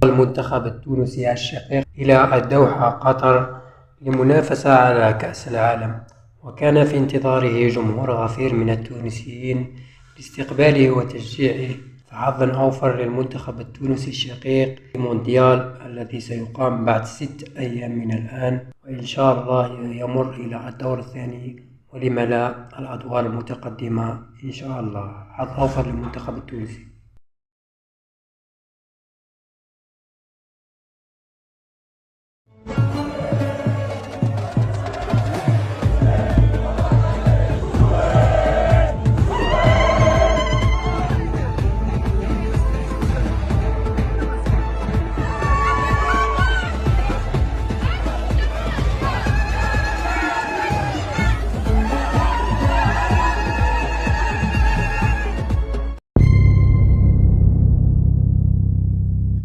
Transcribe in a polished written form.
المنتخب التونسي الشقيق إلى الدوحة قطر للمنافسة على كأس العالم، وكان في انتظاره جمهور غفير من التونسيين لاستقباله وتشجيعه. فحظا أوفر للمنتخب التونسي الشقيق في مونديال الذي سيقام بعد 6 أيام من الآن، وإن شاء الله يمر إلى الدور الثاني، ولم لا الأدوار المتقدمة إن شاء الله. حظ أوفر للمنتخب التونسي.